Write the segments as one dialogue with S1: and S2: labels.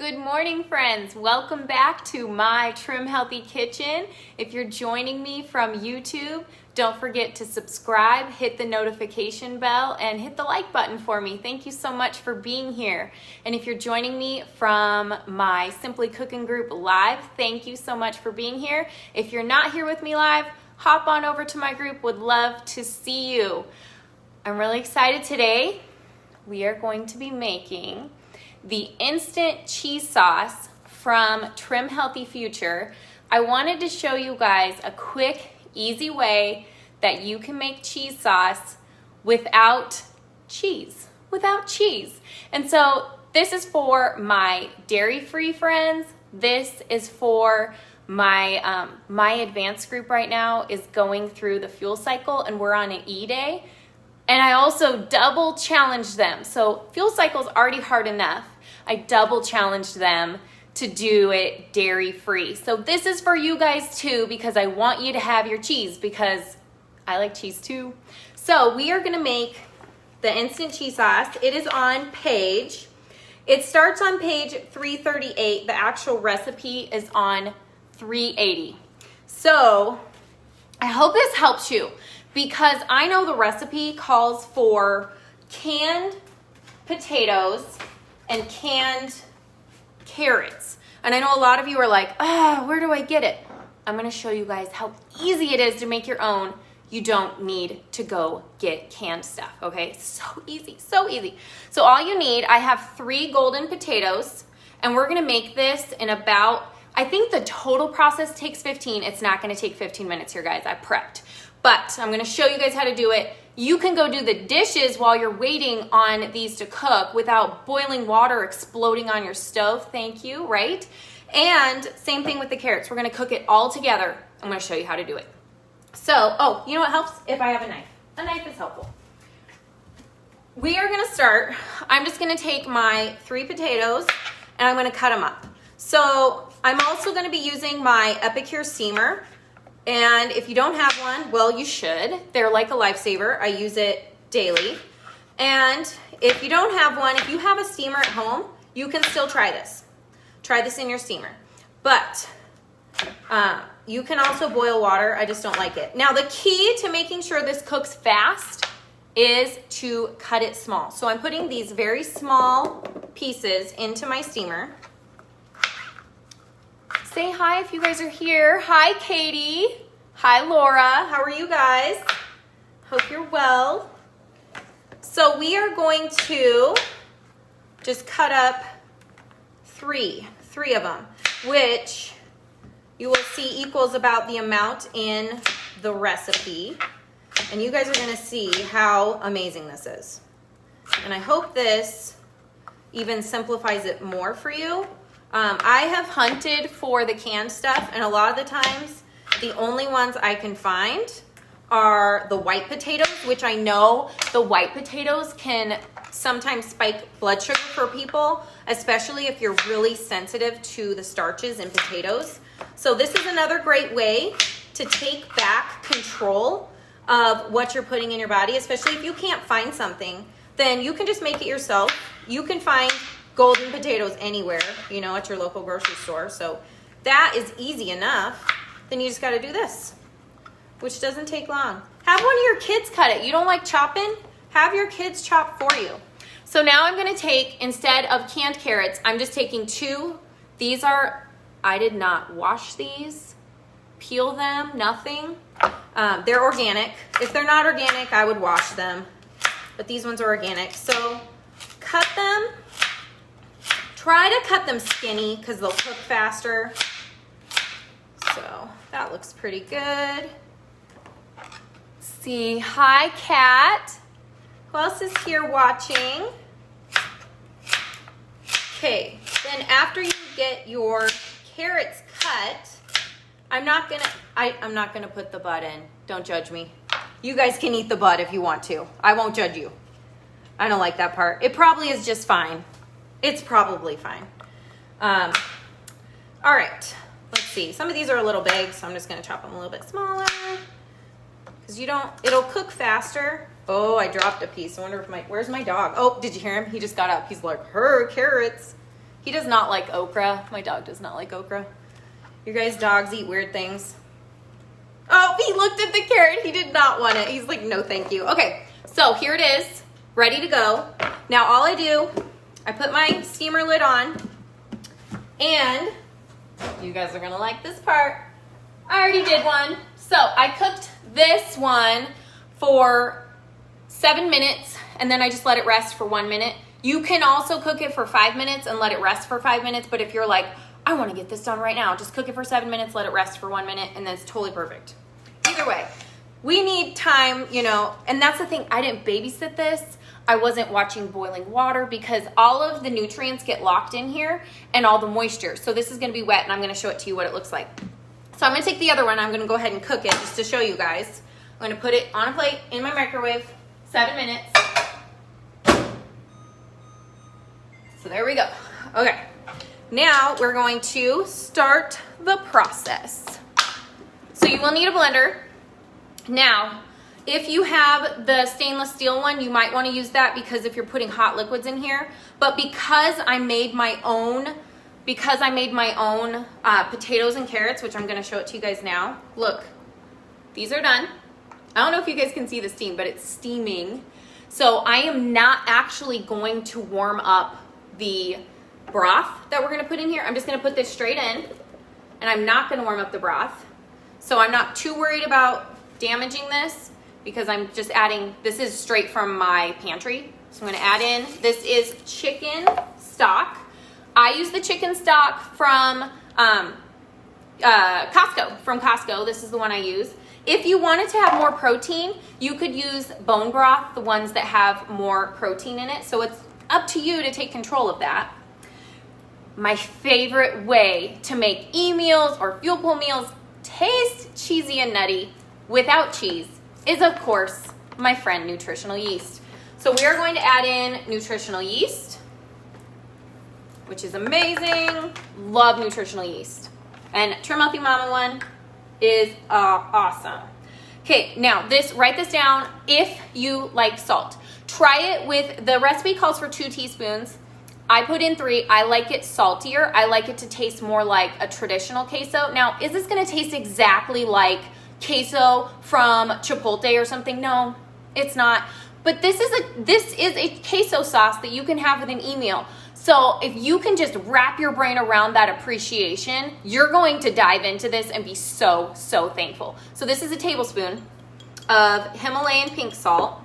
S1: Good morning, friends. Welcome back to my Trim Healthy Kitchen. If you're joining me from YouTube, don't forget to subscribe, hit the notification bell, and hit the like button for me. Thank you so much for being here. And if you're joining me from my Simply Cookin group live, thank you so much for being here. If you're not here with me live, hop on over to my group. Would love to see you. I'm really excited today. We are going to be making the instant cheese sauce from Trim Healthy Future. I wanted to show you guys a quick, easy way that you can make cheese sauce without cheese. And so this is for my dairy-free friends. This is for my my advanced group right now is going through the fuel cycle, and we're on an E-day. And I also double challenged them. So fuel cycle is already hard enough. I double challenged them to do it dairy-free. So this is for you guys too, because I want you to have your cheese, because I like cheese too. So we are gonna make the instant cheese sauce. It is on it starts on page 338. The actual recipe is on 380. So I hope this helps you, because I know the recipe calls for canned potatoes and canned carrots. And I know a lot of you are like, where do I get it? I'm gonna show you guys how easy it is to make your own. You don't need to go get canned stuff, okay? So easy, so easy. So all you need, I have 3 golden potatoes, and we're gonna make this in about, I think the total process takes 15. It's not gonna take 15 minutes here, guys. I prepped. But I'm gonna show you guys how to do it. You can go do the dishes while you're waiting on these to cook without boiling water exploding on your stove. Thank you, right? And same thing with the carrots. We're gonna cook it all together. I'm gonna show you how to do it. So, you know what helps? If I have a knife. A knife is helpful. We are gonna start. I'm just gonna take my 3 potatoes and I'm gonna cut them up. So I'm also gonna be using my Epicure steamer. And if you don't have one, well, you should. They're like a lifesaver. I use it daily. And if you don't have one, if you have a steamer at home, you can still try this. Try this in your steamer. But you can also boil water. I just don't like it. Now, the key to making sure this cooks fast is to cut it small. So I'm putting these very small pieces into my steamer. Say hi if you guys are here. Hi, Katie. Hi, Laura. How are you guys? Hope you're well. So we are going to just cut up three of them, which you will see equals about the amount in the recipe. And you guys are gonna see how amazing this is. And I hope this even simplifies it more for you. I have hunted for the canned stuff, and a lot of the times the only ones I can find are the white potatoes, which I know the white potatoes can sometimes spike blood sugar for people, especially if you're really sensitive to the starches in potatoes. So this is another great way to take back control of what you're putting in your body, especially if you can't find something, then you can just make it yourself. You can find golden potatoes anywhere, at your local grocery store. So that is easy enough. Then you just got to do this, which doesn't take long. Have one of your kids cut it. You don't like chopping? Have your kids chop for you. So now I'm going to take, instead of canned carrots, I'm just taking 2. These are, I did not wash these, peel them, nothing. They're organic. If they're not organic, I would wash them. But these ones are organic. So cut them. Try to cut them skinny because they'll cook faster. So that looks pretty good. Let's see, hi Kat. Who else is here watching? Okay, then after you get your carrots cut, I'm not gonna put the bud in. Don't judge me. You guys can eat the bud if you want to. I won't judge you. I don't like that part. It probably is just fine. It's probably fine. All right, let's see. Some of these are a little big, so I'm just gonna chop them a little bit smaller because it'll cook faster. Oh, I dropped a piece. I wonder if where's my dog? Oh, did you hear him? He just got up. He's like, her carrots. He does not like okra. My dog does not like okra. Your guys' dogs eat weird things. Oh, he looked at the carrot. He did not want it. He's like, no, thank you. Okay, so here it is, ready to go. Now all I do, I put my steamer lid on, and you guys are gonna like this part. I already did one. So I cooked this one for 7 minutes, and then I just let it rest for 1 minute. You can also cook it for 5 minutes and let it rest for 5 minutes, but if you're like, I wanna get this done right now, just cook it for 7 minutes, let it rest for 1 minute, and that's totally perfect. Either way, we need time, you know, and that's the thing, I didn't babysit this. I wasn't watching boiling water because all of the nutrients get locked in here and all the moisture. So this is gonna be wet, and I'm gonna show it to you what it looks like. So I'm gonna take the other one, I'm gonna go ahead and cook it just to show you guys. I'm gonna put it on a plate in my microwave, 7 minutes. So there we go. Okay, now we're going to start the process. So you will need a blender. Now, if you have the stainless steel one, you might want to use that because if you're putting hot liquids in here. But because I made my own potatoes and carrots, which I'm going to show it to you guys now. Look, these are done. I don't know if you guys can see the steam, but it's steaming. So I am not actually going to warm up the broth that we're going to put in here. I'm just going to put this straight in, and I'm not going to warm up the broth. So I'm not too worried about damaging this because I'm just adding, this is straight from my pantry. So I'm going to add in, this is chicken stock. I use the chicken stock from Costco. This is the one I use. If you wanted to have more protein, you could use bone broth, the ones that have more protein in it. So it's up to you to take control of that. My favorite way to make e-meals or fuel pool meals taste cheesy and nutty without cheese is, of course, my friend nutritional yeast. So we are going to add in nutritional yeast, which is amazing. Love nutritional yeast. And Trim Healthy Mama one is awesome. Okay, now write this down if you like salt. Try it with, the recipe calls for 2 teaspoons. I put in 3. I like it saltier. I like it to taste more like a traditional queso. Now, is this gonna taste exactly like queso from Chipotle or something? No, it's not. But this is a queso sauce that you can have with an e-meal. So if you can just wrap your brain around that appreciation, you're going to dive into this and be so, so thankful. So this is a tablespoon of Himalayan pink salt.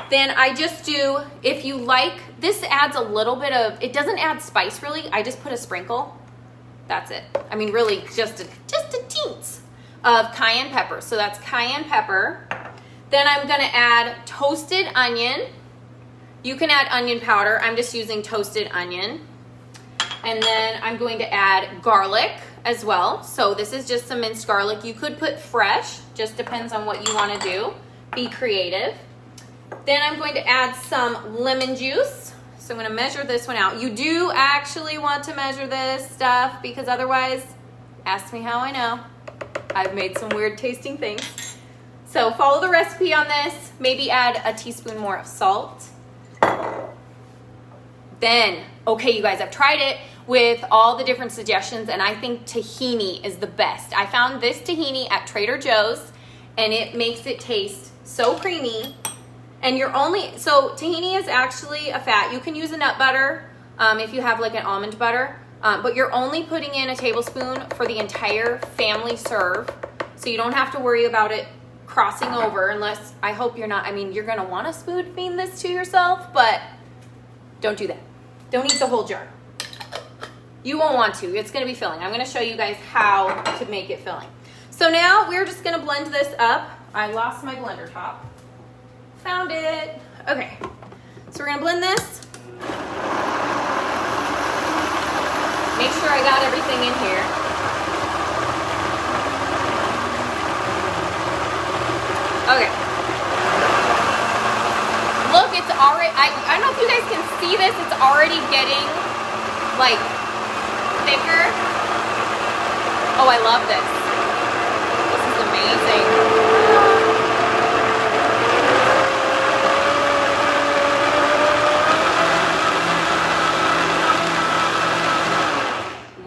S1: Then I just do, if you like, this adds a little bit of, it doesn't add spice really, I just put a sprinkle. That's it. I mean, really just a teens of cayenne pepper. So that's cayenne pepper. Then I'm gonna add toasted onion. You can add onion powder. I'm just using toasted onion. And then I'm going to add garlic as well. So this is just some minced garlic. You could put fresh, just depends on what you wanna do. Be creative. Then I'm going to add some lemon juice. So I'm gonna measure this one out. You do actually want to measure this stuff because otherwise, ask me how I know. I've made some weird tasting things. So follow the recipe on this. Maybe add a teaspoon more of salt. Then, okay, you guys, I've tried it with all the different suggestions, and I think tahini is the best. I found this tahini at Trader Joe's, and it makes it taste so creamy. And so tahini is actually a fat. You can use a nut butter if you have like an almond butter, but you're only putting in a tablespoon for the entire family serve, so you don't have to worry about it crossing over unless, I hope you're not, I mean, you're gonna wanna spoon feed this to yourself, but don't do that. Don't eat the whole jar. You won't want to, it's gonna be filling. I'm gonna show you guys how to make it filling. So now we're just gonna blend this up. I lost my blender top. Found it. Okay, so we're gonna blend this. Make sure I got everything in here. Okay. Look, it's already, I don't know if you guys can see this, it's already getting like thicker. Oh, I love this. This is amazing.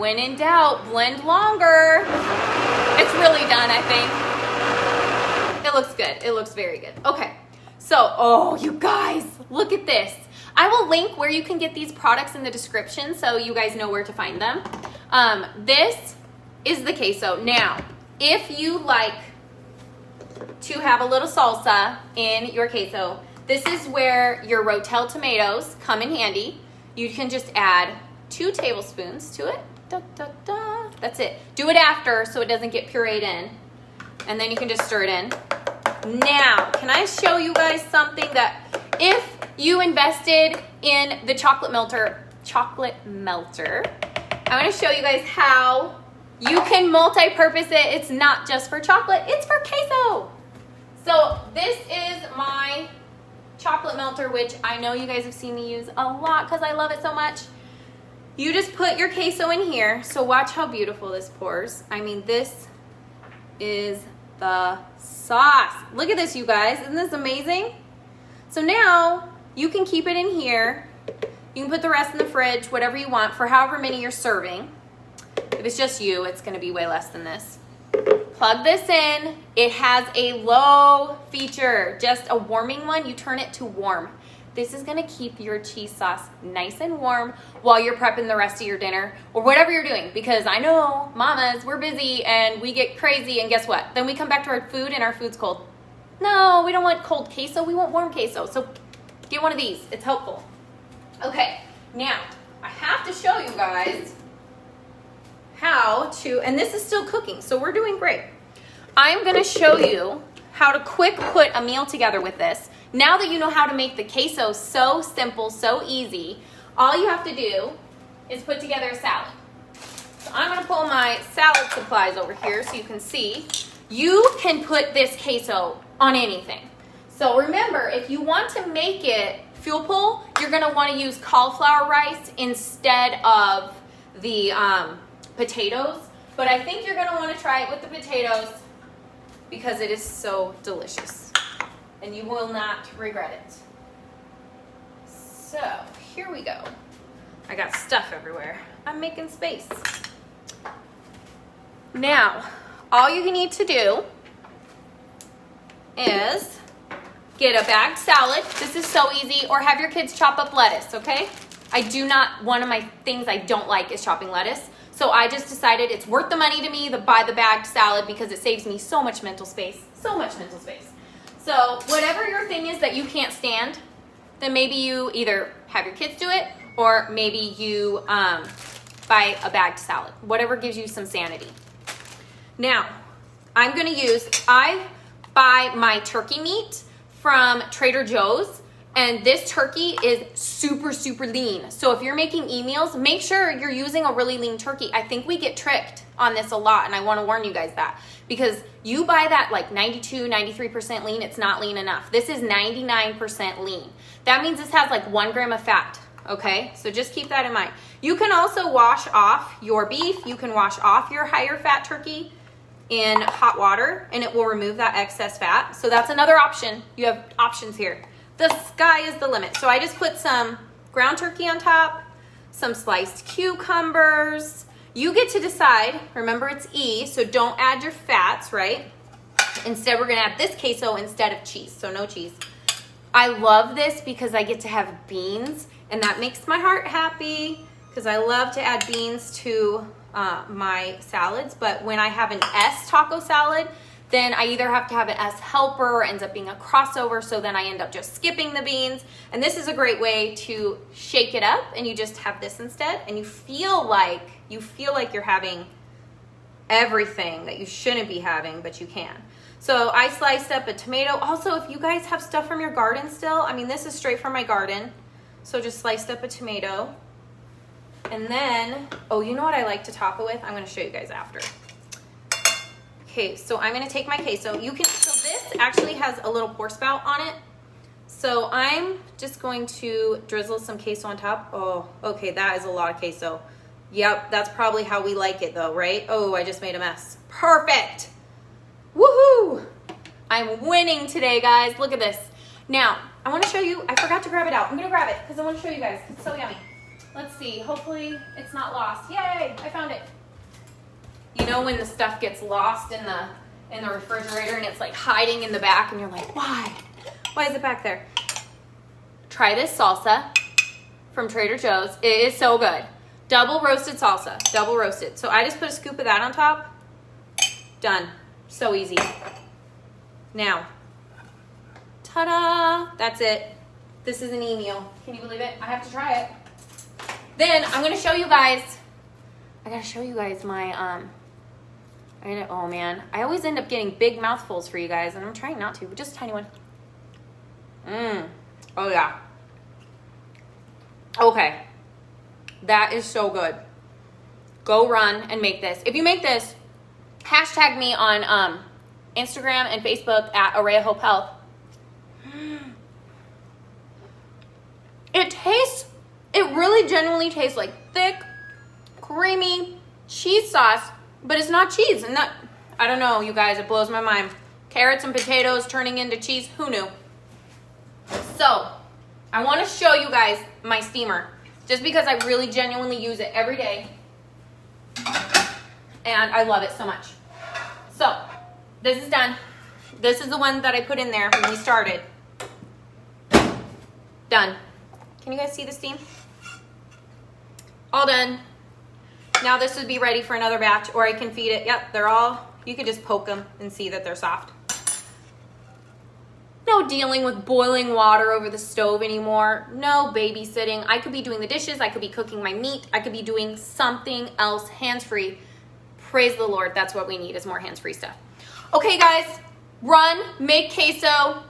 S1: when in doubt, blend longer. It's really done, I think. It looks good. It looks very good. Okay, so, oh, you guys, look at this. I will link where you can get these products in the description so you guys know where to find them. This is the queso. Now, if you like to have a little salsa in your queso, this is where your Rotel tomatoes come in handy. You can just add 2 tablespoons to it. Da, da, da. That's it. Do it after so it doesn't get pureed in. And then you can just stir it in. Now, can I show you guys something that if you invested in the chocolate melter, I want to show you guys how you can multi-purpose it. It's not just for chocolate, it's for queso. So this is my chocolate melter, which I know you guys have seen me use a lot because I love it so much. You just put your queso in here. So watch how beautiful this pours. I mean, this is the sauce. Look at this, you guys. Isn't this amazing? So now you can keep it in here. You can put the rest in the fridge, whatever you want, for however many you're serving. If it's just you, it's gonna be way less than this. Plug this in. It has a low feature, just a warming one. You turn it to warm. This is gonna keep your cheese sauce nice and warm while you're prepping the rest of your dinner or whatever you're doing, because I know mamas, we're busy and we get crazy, and guess what? Then we come back to our food and our food's cold. No, we don't want cold queso, we want warm queso. So get one of these, it's helpful. Okay, now I have to show you guys how to, and this is still cooking, so we're doing great. I'm gonna show you how to quick put a meal together with this. Now that you know how to make the queso so simple, so easy, all you have to do is put together a salad. So I'm gonna pull my salad supplies over here so you can see. You can put this queso on anything. So remember, if you want to make it fuel pull, you're gonna wanna use cauliflower rice instead of the potatoes. But I think you're gonna wanna try it with the potatoes because it is so delicious and you will not regret it. So here we go. I got stuff everywhere. I'm making space. Now, all you need to do is get a bagged salad. This is so easy. Or have your kids chop up lettuce, okay? One of my things I don't like is chopping lettuce. So I just decided it's worth the money to me to buy the bagged salad because it saves me so much mental space. So much mental space. So whatever your thing is that you can't stand, then maybe you either have your kids do it or maybe you buy a bagged salad. Whatever gives you some sanity. Now, I buy my turkey meat from Trader Joe's, and this turkey is super, super lean. So if you're making e-meals, make sure you're using a really lean turkey. I think we get tricked on this a lot, and I want to warn you guys that. Because you buy that like 92, 93% lean, it's not lean enough. This is 99% lean. That means this has like 1 gram of fat, okay? So just keep that in mind. You can also wash off your beef. You can wash off your higher fat turkey in hot water, and it will remove that excess fat. So that's another option. You have options here. The sky is the limit. So I just put some ground turkey on top, some sliced cucumbers. You get to decide. Remember, it's E, so don't add your fats, right? Instead, we're gonna add this queso instead of cheese, so no cheese. I love this because I get to have beans, and that makes my heart happy because I love to add beans to my salads. But when I have an S taco salad, then I either have to have an S helper or ends up being a crossover, so then I end up just skipping the beans. And this is a great way to shake it up, and you just have this instead, and you feel like you're having everything that you shouldn't be having, but you can. So I sliced up a tomato. Also, if you guys have stuff from your garden still, I mean, this is straight from my garden. So just sliced up a tomato. And then, oh, you know what I like to top it with? I'm gonna show you guys after. Okay, so I'm gonna take my queso. So this actually has a little pour spout on it. So I'm just going to drizzle some queso on top. Oh, okay, that is a lot of queso. Yep, that's probably how we like it though, right? Oh, I just made a mess. Perfect. Woohoo! I'm winning today, guys. Look at this. Now, I wanna show you, I forgot to grab it out. I'm gonna grab it because I wanna show you guys. It's so yummy. Let's see. Hopefully it's not lost. Yay, I found it. You know when the stuff gets lost in the refrigerator and it's like hiding in the back and you're like, why? Why is it back there? Try this salsa from Trader Joe's. It is so good. Double roasted salsa, double roasted. So I just put a scoop of that on top. Done. So easy. Now, ta-da! That's it. This is an e-meal. Can you believe it? I have to try it. Then I'm gonna show you guys. I gotta show you guys my oh man, I always end up getting big mouthfuls for you guys, and I'm trying not to, but just a tiny one. Oh yeah. Okay. That is so good. Go run and make this. If you make this, hashtag me on Instagram and Facebook at Array of Hope Health. It really genuinely tastes like thick, creamy cheese sauce, but it's not cheese. And that, I don't know, you guys, it blows my mind. Carrots and potatoes turning into cheese, who knew? So, I want to show you guys my steamer, just because I really genuinely use it every day. And I love it so much. So, this is done. This is the one that I put in there when we started. Done. Can you guys see the steam? All done. Now this would be ready for another batch, or I can feed it. Yep, they're all, you could just poke them and see that they're soft. No dealing with boiling water over the stove anymore. No babysitting. I could be doing the dishes. I could be cooking my meat. I could be doing something else hands-free. Praise the Lord. That's what we need, is more hands-free stuff. Okay, guys, run, make queso.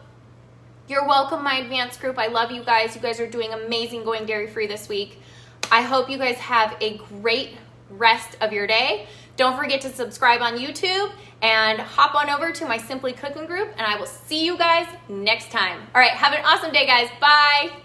S1: You're welcome, my advanced group. I love you guys. You guys are doing amazing going dairy-free this week. I hope you guys have a great rest of your day. Don't forget to subscribe on YouTube and hop on over to my Simply Cookin group, and I will see you guys next time. All right, have an awesome day, guys. Bye.